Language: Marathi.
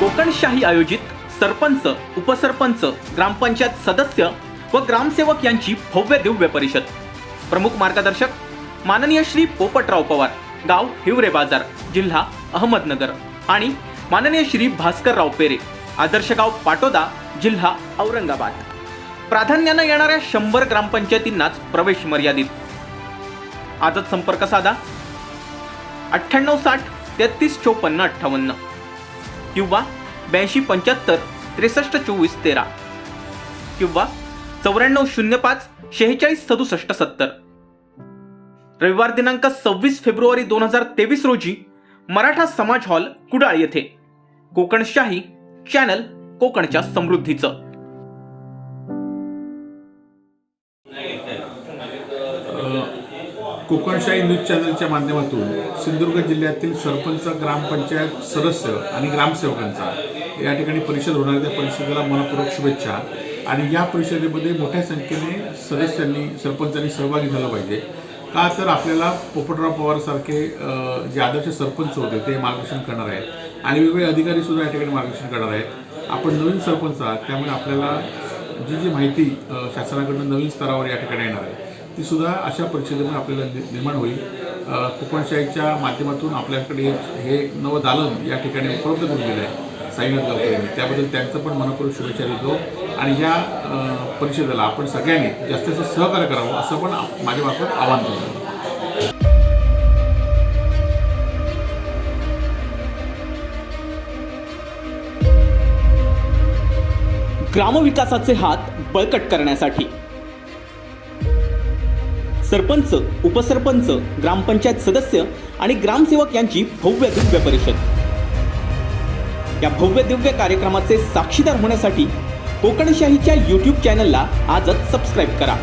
कोकणशाही आयोजित सरपंच, उपसरपंच, ग्रामपंचायत सदस्य व ग्रामसेवक यांची भव्य दिव्य परिषद. प्रमुख मार्गदर्शक माननीय श्री पोपटराव पवार, गाव हिवरे बाजार, जिल्हा अहमदनगर आणि माननीय श्री भास्करराव पेरे, आदर्श गाव पाटोदा, जिल्हा औरंगाबाद. प्राधान्याने येणाऱ्या 100 ग्रामपंचायतींनाच प्रवेश मर्यादित. आजच संपर्क साधा 9860 3354 58 किंवा 8275 6324 13 किंवा 9405 46 67 70. रविवार दिनांक 26 फेब्रुवारी 2023 रोजी मराठा समाज हॉल, कुडाळ येथे. कोकणशाही चॅनल, कोकणच्या समृद्धीचं. कोकणशाही न्यूज चॅनलच्या माध्यमातून सिंधुदुर्ग जिल्ह्यातील सरपंच, ग्रामपंचायत सदस्य आणि ग्रामसेवकांचा या ठिकाणी परिषद होणार आहे. त्या परिषदेला मनपूर्वक शुभेच्छा. आणि या परिषदेमध्ये मोठ्या संख्येने सदस्यांनी, सरपंचांनी सहभागी झालं पाहिजे. का तर आपल्याला पोपटराव पवारसारखे जे आदर्श सरपंच होते ते मार्गदर्शन करणार आहेत आणि वेगवेगळे अधिकारीसुद्धा या ठिकाणी मार्गदर्शन करणार आहेत. आपण नवीन सरपंच आहात, त्यामुळे आपल्याला जी माहिती शासनाकडून नवीन स्तरावर या ठिकाणी येणार आहे ती सुद्धा अशा परिषदेमध्ये आपल्याला निर्माण होईल. कोकणशाहीच्या माध्यमातून आपल्याकडे हे नवं दालन या ठिकाणी उपलब्ध करून दिलं आहे साईनाथ गावकऱ्यांनी. त्याबद्दल त्यांचं पण मनपूर्वक शुभेच्छा देतो. आणि या परिषदेला आपण सगळ्यांनी जास्तीत जास्त सहकार्य करावं असं पण माझ्यामार्फत आवाहन करतो. ग्रामविकासाचे हात बळकट करण्यासाठी सरपंच, उपसरपंच, ग्रामपंचायत सदस्य आणि ग्रामसेवक यांची भव्य दिव्य परिषद. या भव्य दिव्य कार्यक्रमाचे साक्षीदार होण्यासाठी कोकणशाहीच्या YouTube चॅनलला आजच सबस्क्राईब करा.